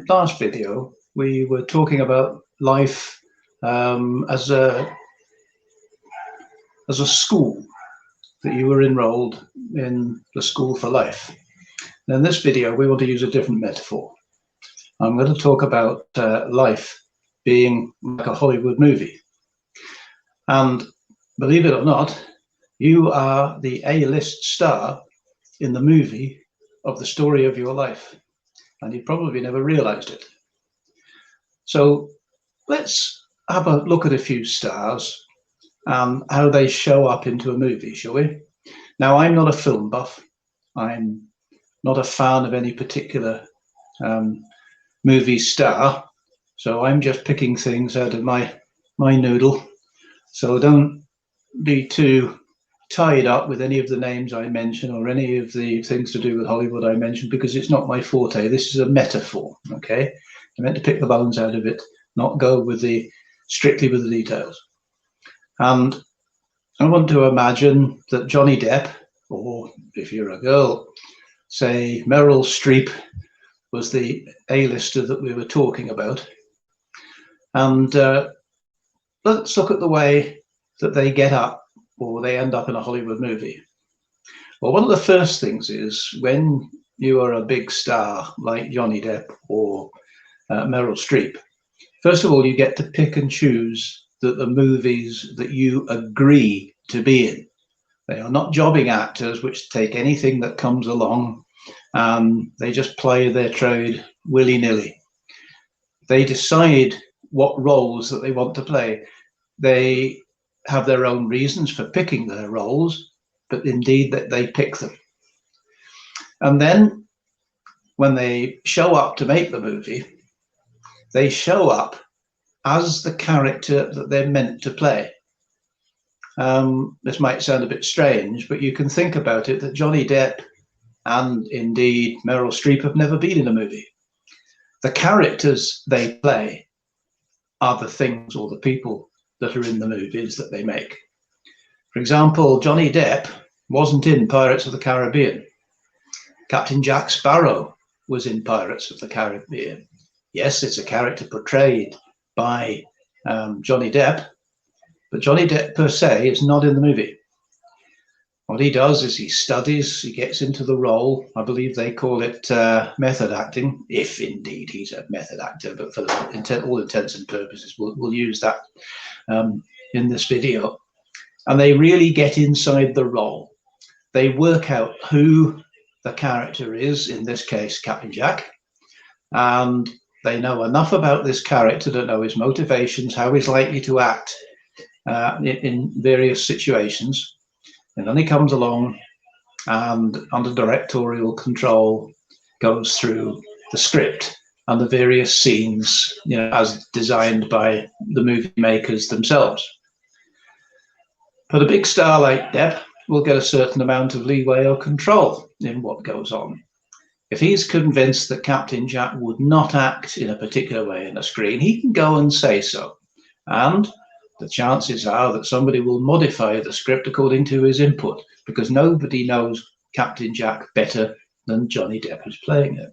Last video, we were talking about life as a school, that you were enrolled in the school for life. And in this video, we want to use a different metaphor. I'm going to talk about life being like a Hollywood movie. And believe it or not, you are the A-list star in the movie of the story of your life. And you probably never realized it. So let's have a look at a few stars and how they show up into a movie, shall we? Now, I'm not a film buff. I'm not a fan of any particular movie star. So I'm just picking things out of my noodle. So don't be too tied up with any of the names I mention or any of the things to do with Hollywood I mentioned, because it's not my forte. This is a metaphor, okay? I meant to pick the bones out of it, not go with strictly with the details. And I want to imagine that Johnny Depp, or if you're a girl, say Meryl Streep, was the A-lister that we were talking about. And let's look at the way that they get up or they end up in a Hollywood movie. Well, one of the first things is when you are a big star like Johnny Depp or Meryl Streep, first of all, you get to pick and choose the movies that you agree to be in. They are not jobbing actors which take anything that comes along and they just play their trade willy-nilly. They decide what roles that they want to play. They have their own reasons for picking their roles, but indeed that they pick them. And then when they show up to make the movie, they show up as the character that they're meant to play. This might sound a bit strange, but you can think about it that Johnny Depp and indeed Meryl Streep have never been in a movie. The characters they play are the things or the people that are in the movies that they make. For example, Johnny Depp wasn't in Pirates of the Caribbean. Captain Jack Sparrow was in Pirates of the Caribbean. Yes, it's a character portrayed by Johnny Depp, but Johnny Depp per se is not in the movie. What he does is he studies, he gets into the role. I believe they call it method acting, if indeed he's a method actor, but for all intents and purposes, we'll use that in this video. And they really get inside the role. They work out who the character is, in this case, Captain Jack, and they know enough about this character to know his motivations, how he's likely to act in various situations. And then he comes along and under directorial control goes through the script and the various scenes, as designed by the movie makers themselves. But a big star like Depp will get a certain amount of leeway or control in what goes on. If he's convinced that Captain Jack would not act in a particular way in a screen, he can go and say so. And the chances are that somebody will modify the script according to his input, because nobody knows Captain Jack better than Johnny Depp who's playing it.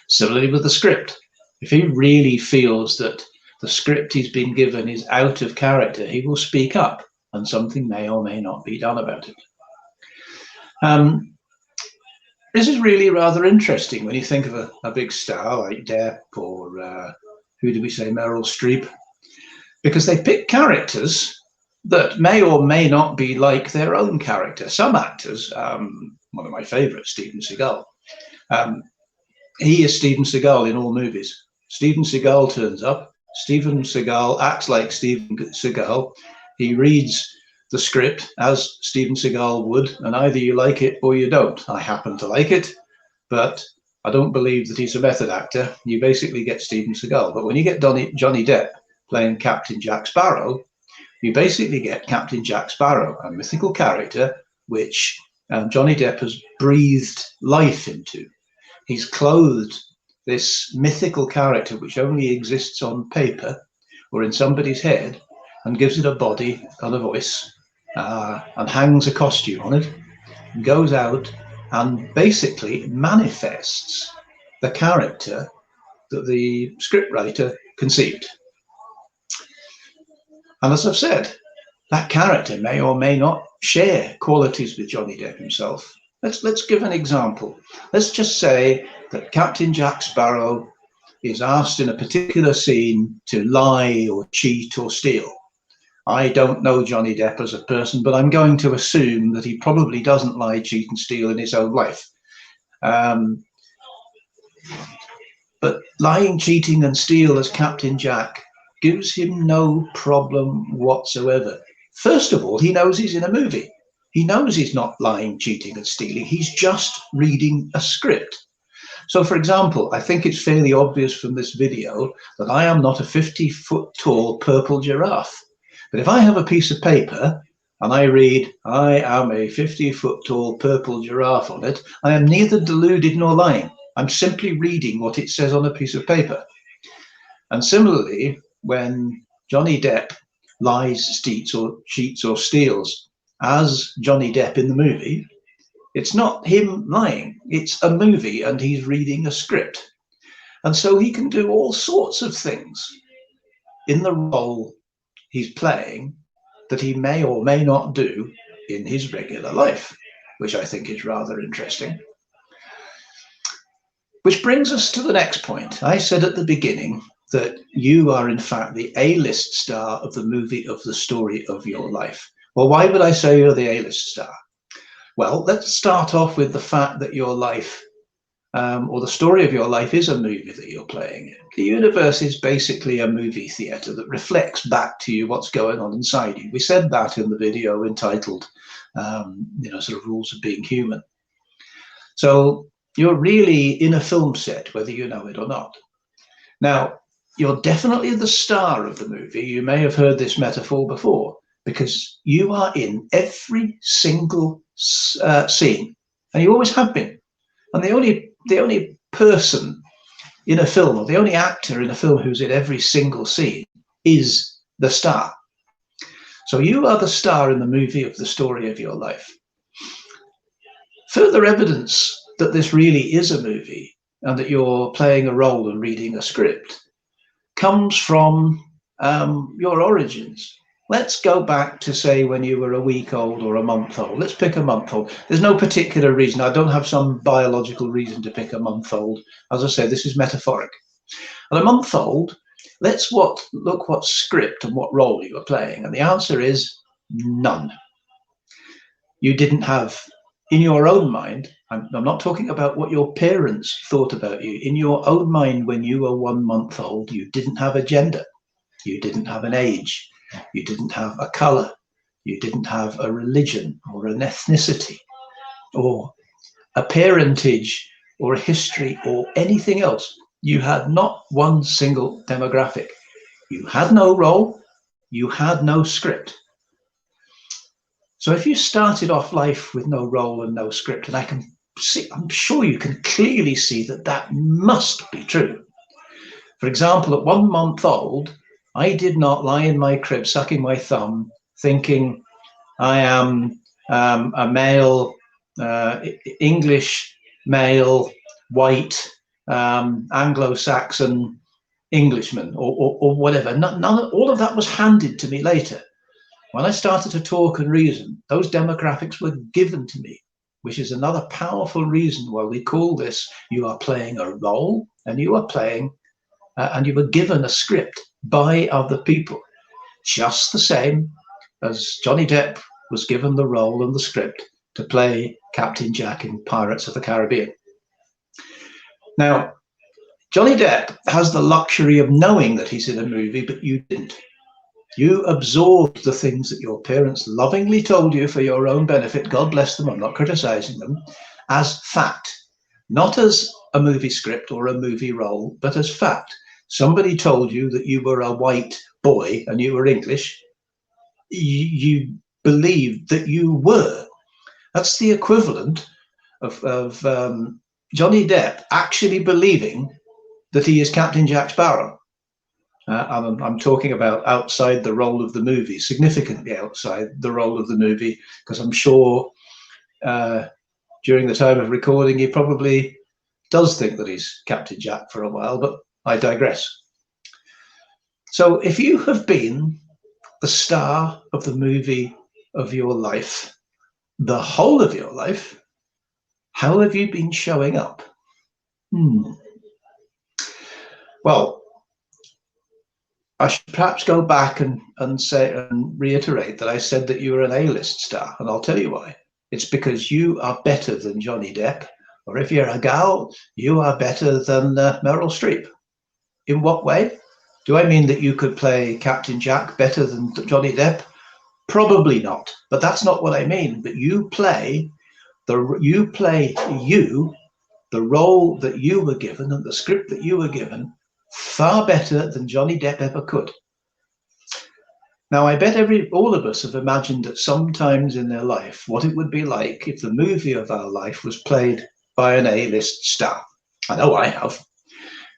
Similarly with the script. If he really feels that the script he's been given is out of character, he will speak up and something may or may not be done about it. This is really rather interesting when you think of a big star like Depp or who did we say, Meryl Streep, because they pick characters that may or may not be like their own character. Some actors, one of my favorites, Steven Seagal, he is Steven Seagal in all movies. Steven Seagal turns up, Steven Seagal acts like Steven Seagal, he reads the script as Steven Seagal would, and either you like it or you don't. I happen to like it, but I don't believe that he's a method actor. You basically get Steven Seagal. But when you get Johnny Depp playing Captain Jack Sparrow, you basically get Captain Jack Sparrow, a mythical character which Johnny Depp has breathed life into. He's clothed this mythical character which only exists on paper or in somebody's head and gives it a body and a voice and hangs a costume on it and goes out and basically manifests the character that the scriptwriter conceived. And as I've said, that character may or may not share qualities with Johnny Depp himself. Let's give an example. Let's just say that Captain Jack Sparrow is asked in a particular scene to lie or cheat or steal. I don't know Johnny Depp as a person, but I'm going to assume that he probably doesn't lie, cheat and steal in his own life. But lying, cheating and steal as Captain Jack gives him no problem whatsoever. First of all, he knows he's in a movie. He knows he's not lying, cheating and stealing. He's just reading a script. So, for example, I think it's fairly obvious from this video that I am not a 50-foot tall purple giraffe. But if I have a piece of paper and I read, I am a 50-foot tall purple giraffe on it, I am neither deluded nor lying. I'm simply reading what it says on a piece of paper. And similarly, when Johnny Depp lies, cheats or steals as Johnny Depp in the movie, it's not him lying, it's a movie and he's reading a script. And so he can do all sorts of things in the role he's playing that he may or may not do in his regular life, which I think is rather interesting. Which brings us to the next point. I said at the beginning that you are in fact the A-list star of the movie of the story of your life. Well, why would I say you're the A-list star? Well, let's start off with the fact that your life, or the story of your life, is a movie that you're playing in. The universe is basically a movie theatre that reflects back to you what's going on inside you. We said that in the video entitled, sort of Rules of Being Human. So you're really in a film set, whether you know it or not. Now, you're definitely the star of the movie. You may have heard this metaphor before, because you are in every single scene, and you always have been. And the only person in a film, or the only actor in a film who's in every single scene, is the star. So you are the star in the movie of the story of your life. Further evidence that this really is a movie and that you're playing a role and reading a script comes from your origins. Let's go back to, say, when you were a week old or a month old. Let's pick a month old. There's no particular reason. I don't have some biological reason to pick a month old. As I say, this is metaphoric. At a month old, let's look what script and what role you were playing. And the answer is none. You didn't have, in your own mind, I'm not talking about what your parents thought about you. In your own mind, when you were 1 month old, you didn't have a gender. You didn't have an age. You didn't have a color. You didn't have a religion or an ethnicity or a parentage or a history or anything else. You had not one single demographic. You had no role. You had no script. So if you started off life with no role and no script, and I'm sure you can clearly see that that must be true. For example, at 1 month old, I did not lie in my crib sucking my thumb thinking I am a male, English male, white, Anglo-Saxon Englishman or whatever. All of that was handed to me later. When I started to talk and reason, those demographics were given to me, which is another powerful reason why we call this, you are playing a role and you are playing and you were given a script by other people, just the same as Johnny Depp was given the role and the script to play Captain Jack in Pirates of the Caribbean. Now, Johnny Depp has the luxury of knowing that he's in a movie, but you didn't. You absorbed the things that your parents lovingly told you for your own benefit, God bless them, I'm not criticizing them, as fact, not as a movie script or a movie role, but as fact. Somebody told you that you were a white boy and you were English. You believed that you were. That's the equivalent of Johnny Depp actually believing that he is Captain Jack Sparrow. I'm talking about outside the role of the movie, significantly outside the role of the movie, because I'm sure during the time of recording he probably does think that he's Captain Jack for a while, but I digress. So if you have been the star of the movie of your life, the whole of your life, how have you been showing up? Well, I should perhaps go back and say and reiterate that I said that you were an A-list star, and I'll tell you why. It's because you are better than Johnny Depp, or if you're a gal, you are better than Meryl Streep. In what way? Do I mean that you could play Captain Jack better than Johnny Depp? Probably not, but that's not what I mean. But you play the role that you were given and the script that you were given far better than Johnny Depp ever could. Now, I bet all of us have imagined at some times in their life what it would be like if the movie of our life was played by an A-list star. I know I have.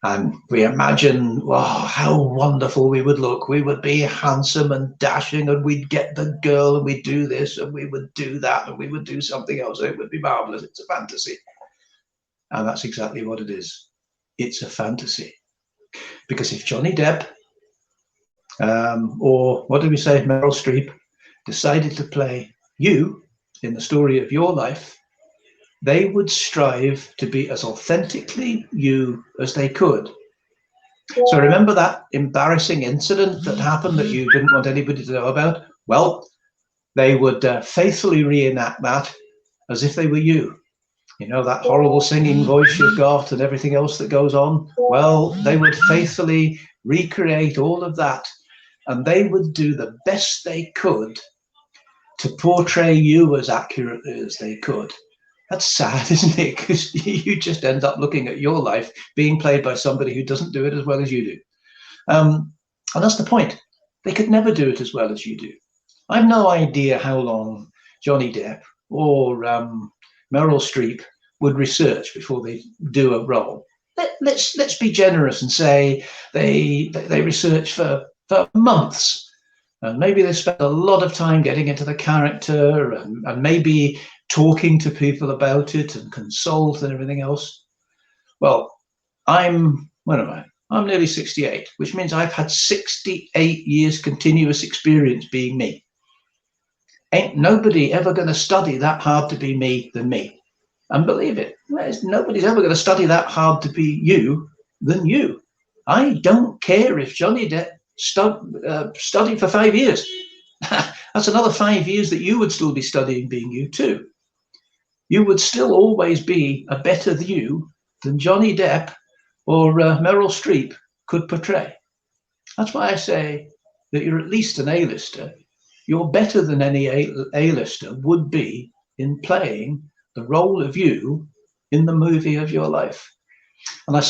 And we imagine, wow, how wonderful we would look. We would be handsome and dashing, and we'd get the girl, and we'd do this, and we would do that, and we would do something else. It would be marvelous. It's a fantasy. And that's exactly what it is. It's a fantasy. Because if Johnny Depp, or what do we say, Meryl Streep, decided to play you in the story of your life, they would strive to be as authentically you as they could. So remember that embarrassing incident that happened that you didn't want anybody to know about? Well, they would faithfully reenact that as if they were you. You know, that horrible singing voice you've got and everything else that goes on? Well, they would faithfully recreate all of that, and they would do the best they could to portray you as accurately as they could. That's sad, isn't it? Because you just end up looking at your life being played by somebody who doesn't do it as well as you do. And that's the point. They could never do it as well as you do. I've no idea how long Johnny Depp or Meryl Streep would research before they do a role. Let's be generous and say they research for months. And maybe they spend a lot of time getting into the character and maybe talking to people about it and consult and everything else. Well, I'm nearly 68, which means I've had 68 years continuous experience being me. Ain't nobody ever going to study that hard to be me than me. And believe it, nobody's ever going to study that hard to be you than you. I don't care if Johnny Depp studied for 5 years. That's another 5 years that you would still be studying being you too. You would still always be a better you than Johnny Depp or Meryl Streep could portray. That's why I say that you're at least an A-lister. You're better than any A-lister would be in playing the role of you in the movie of your life. And I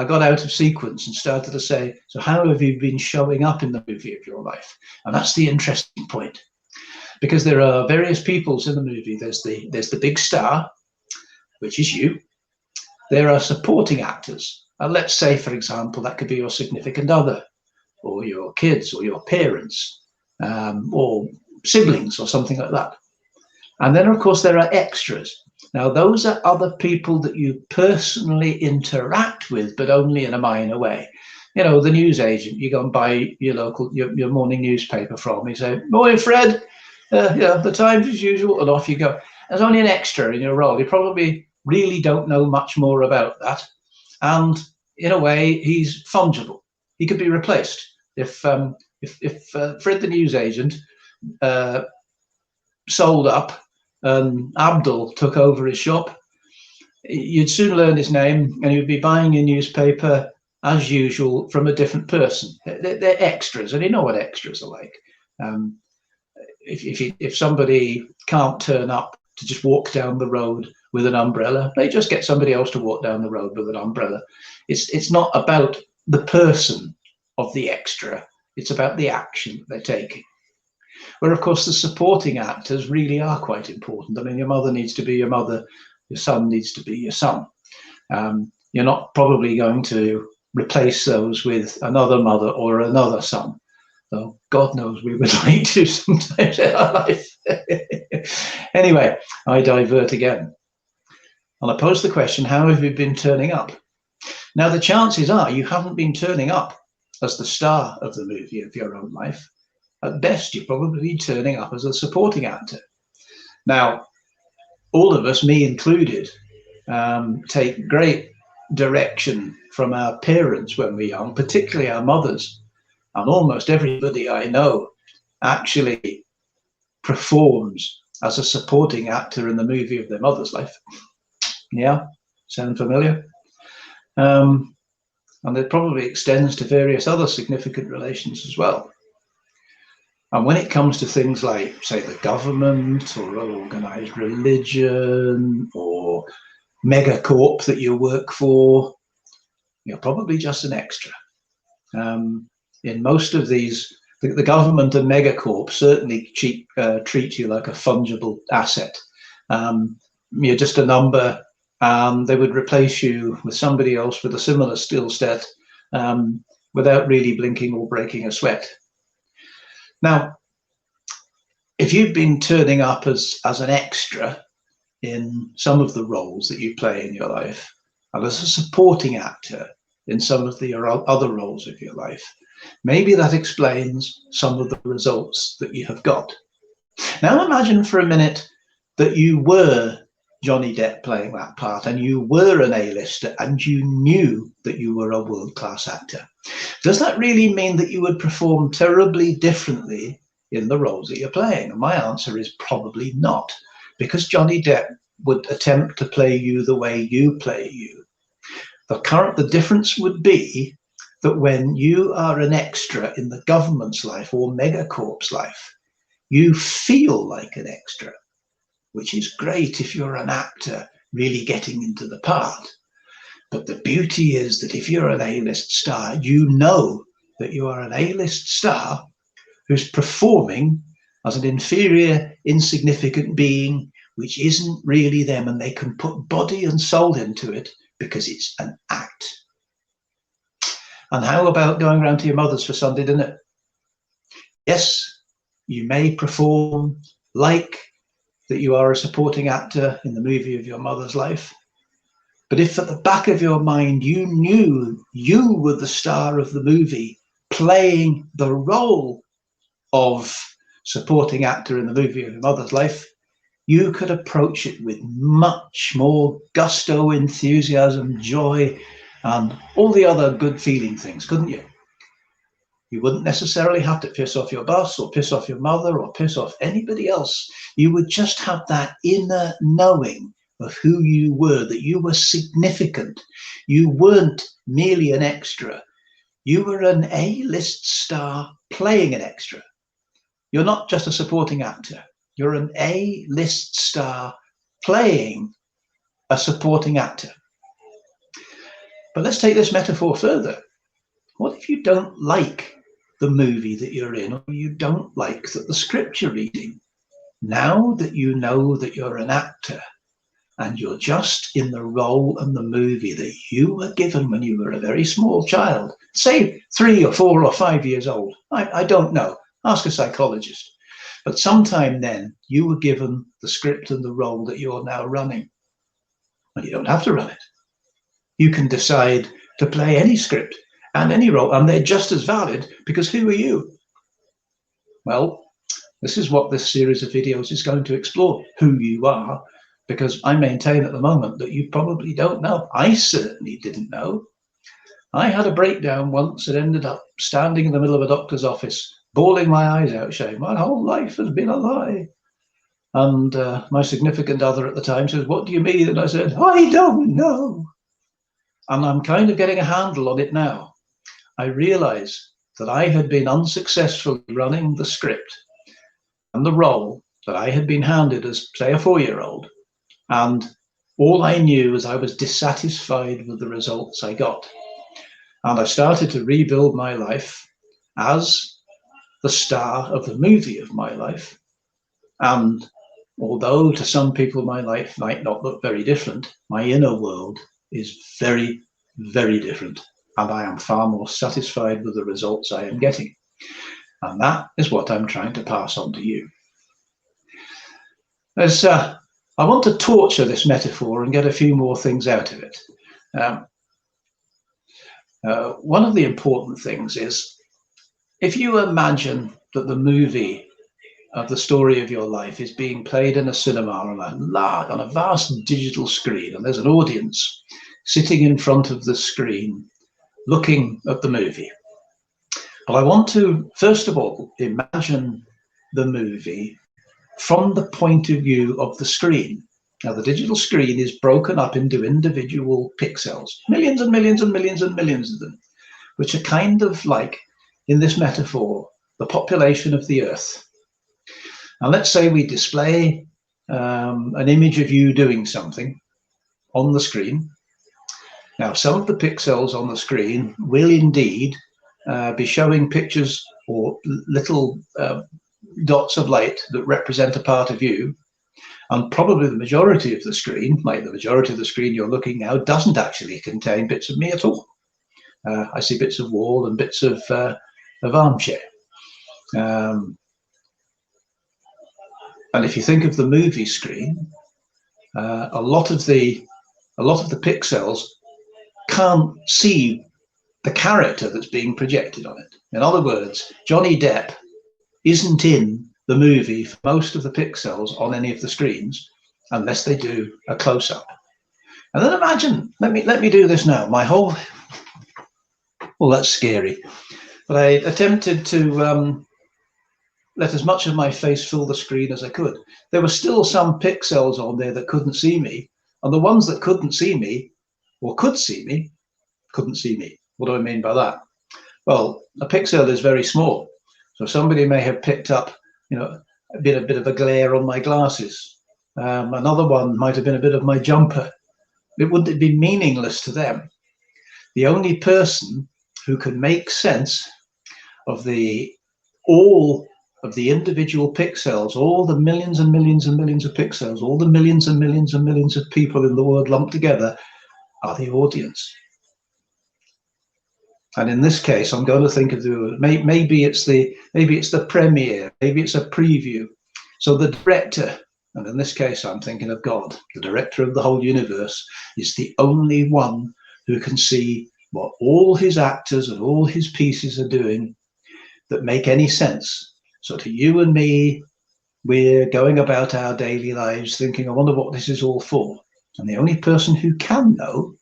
got out of sequence and started to say, so how have you been showing up in the movie of your life? And that's the interesting point. Because there are various peoples in the movie. There's the big star, which is you. There are supporting actors. And let's say, for example, that could be your significant other, or your kids, or your parents, or siblings, or something like that. And then, of course, there are extras. Now, those are other people that you personally interact with, but only in a minor way. You know, the news agent, you go and buy your morning newspaper from. You say, "Morning, Fred. The Times as usual," and off you go. There's only an extra in your role. You probably really don't know much more about that. And in a way, he's fungible. He could be replaced. If Fred the news agent sold up and Abdul took over his shop, you'd soon learn his name and you'd be buying your newspaper as usual from a different person. They're extras, and you know what extras are like. If somebody can't turn up to just walk down the road with an umbrella, they just get somebody else to walk down the road with an umbrella. It's not about the person of the extra, it's about the action that they're taking. Where, of course, the supporting actors really are quite important. I mean, your mother needs to be your mother, your son needs to be your son. You're not probably going to replace those with another mother or another son. Though God knows we would like to sometimes in our life. Anyway, I divert again. And I pose the question, how have you been turning up? Now, the chances are you haven't been turning up as the star of the movie of your own life. At best, you're probably turning up as a supporting actor. Now, all of us, me included, take great direction from our parents when we're young, particularly our mothers. And almost everybody I know actually performs as a supporting actor in the movie of their mother's life. Yeah, sound familiar? And it probably extends to various other significant relations as well. And when it comes to things like, say, the government or organized religion or megacorp that you work for, you're probably just an extra. In most of these, the government and megacorp certainly treat you like a fungible asset. You're just a number. They would replace you with somebody else with a similar skill set without really blinking or breaking a sweat. Now, if you've been turning up as an extra in some of the roles that you play in your life, and as a supporting actor in some of the other roles of your life, maybe that explains some of the results that you have got. Now imagine for a minute that you were Johnny Depp playing that part, and you were an A-lister, and you knew that you were a world-class actor. Does that really mean that you would perform terribly differently in the roles that you're playing? And my answer is probably not, because Johnny Depp would attempt to play you the way you play you. The difference would be that when you are an extra in the government's life or megacorp's life, you feel like an extra, which is great if you're an actor really getting into the part. But the beauty is that if you're an A-list star, you know that you are an A-list star who's performing as an inferior, insignificant being, which isn't really them, and they can put body and soul into it because it's an act. And how about going around to your mother's for Sunday dinner? Yes, you may perform like that you are a supporting actor in the movie of your mother's life. But if at the back of your mind you knew you were the star of the movie playing the role of supporting actor in the movie of your mother's life, you could approach it with much more gusto, enthusiasm, joy, and all the other good feeling things, couldn't you? You wouldn't necessarily have to piss off your boss or piss off your mother or piss off anybody else. You would just have that inner knowing of who you were, that you were significant. You weren't merely an extra. You were an A-list star playing an extra. You're not just a supporting actor. You're an A-list star playing a supporting actor. But let's take this metaphor further. What if you don't like the movie that you're in, or you don't like the script you're reading? Now that you know that you're an actor and you're just in the role and the movie that you were given when you were a very small child, say 3 or 4 or 5 years old, I don't know, ask a psychologist. But sometime then you were given the script and the role that you're now running. And you don't have to run it. You can decide to play any script and any role, and they're just as valid, because who are you? Well, this is what this series of videos is going to explore, who you are, because I maintain at the moment that you probably don't know. I certainly didn't know. I had a breakdown once and ended up standing in the middle of a doctor's office, bawling my eyes out, saying, my whole life has been a lie. And my significant other at the time says, what do you mean? And I said, I don't know. And I'm kind of getting a handle on it now. I realized that I had been unsuccessfully running the script and the role that I had been handed as, say, a 4-year-old. And all I knew was I was dissatisfied with the results I got. And I started to rebuild my life as the star of the movie of my life. And although to some people my life might not look very different, my inner world is very, very different. And I am far more satisfied with the results I am getting. And that is what I'm trying to pass on to you. I want to torture this metaphor and get a few more things out of it. One of the important things is, if you imagine that the movie of the story of your life is being played in a cinema on a vast digital screen, and there's an audience sitting in front of the screen looking at the movie. Well, I want to, first of all, imagine the movie from the point of view of the screen. Now, the digital screen is broken up into individual pixels, millions and millions and millions and millions of them, which are kind of like, in this metaphor, the population of the Earth. And let's say we display an image of you doing something on the screen. Now, some of the pixels on the screen will indeed be showing pictures or little dots of light that represent a part of you. And probably the majority of the screen, like the majority of the screen you're looking now, doesn't actually contain bits of me at all. I see bits of wall and bits of armchair. And if you think of the movie screen, a lot of the pixels can't see the character that's being projected on it. In other words, Johnny Depp isn't in the movie for most of the pixels on any of the screens, unless they do a close-up. And then imagine, let me do this now. Well, that's scary. But I attempted to let as much of my face fill the screen as I could. There were still some pixels on there that couldn't see me, and the ones that couldn't see me, or could see me, couldn't see me. What do I mean by that? Well, a pixel is very small. So somebody may have picked up, a bit of a glare on my glasses. Another one might have been a bit of my jumper. It wouldn't be meaningless to them. The only person who can make sense of all of the individual pixels, all the millions and millions and millions of pixels, all the millions and millions and millions of people in the world lumped together, are the audience. And in this case, I'm going to think of maybe it's the premiere, maybe it's a preview. So the director, and in this case, I'm thinking of God, the director of the whole universe, is the only one who can see what all his actors and all his pieces are doing that make any sense. So to you and me, we're going about our daily lives thinking, I wonder what this is all for. And the only person who can know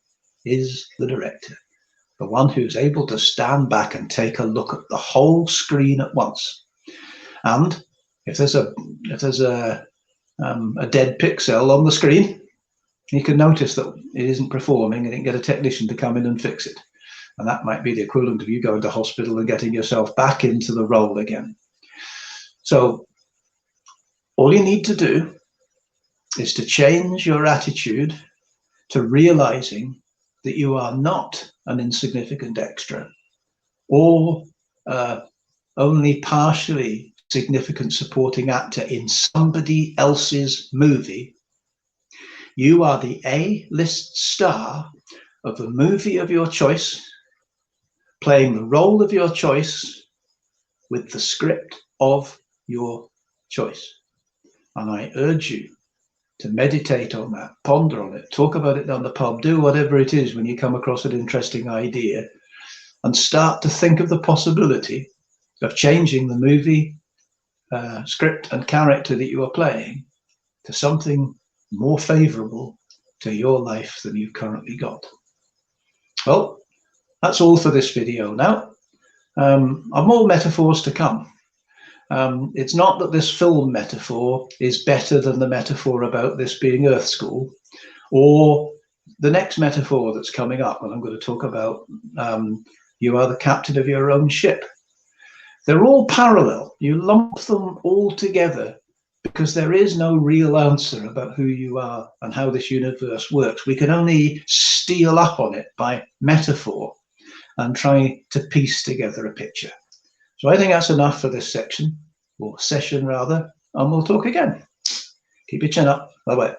is the director, the one who's able to stand back and take a look at the whole screen at once. And if there's a dead pixel on the screen, you can notice that it isn't performing, and you can get a technician to come in and fix it. And that might be the equivalent of you going to hospital and getting yourself back into the role again. So all you need to do is to change your attitude to realizing that you are not an insignificant extra, or only partially significant supporting actor in somebody else's movie. You are the A-list star of the movie of your choice, playing the role of your choice with the script of your choice. And I urge you to meditate on that, ponder on it, talk about it down the pub, do whatever it is when you come across an interesting idea, and start to think of the possibility of changing the movie script and character that you are playing to something more favorable to your life than you've currently got. Well, that's all for this video now. I've more metaphors to come. It's not that this film metaphor is better than the metaphor about this being Earth School, or the next metaphor that's coming up, and I'm going to talk about you are the captain of your own ship. They're all parallel. You lump them all together because there is no real answer about who you are and how this universe works. We can only steal up on it by metaphor and try to piece together a picture. So I think that's enough for this section, or session rather, and we'll talk again. Keep your chin up. Bye-bye.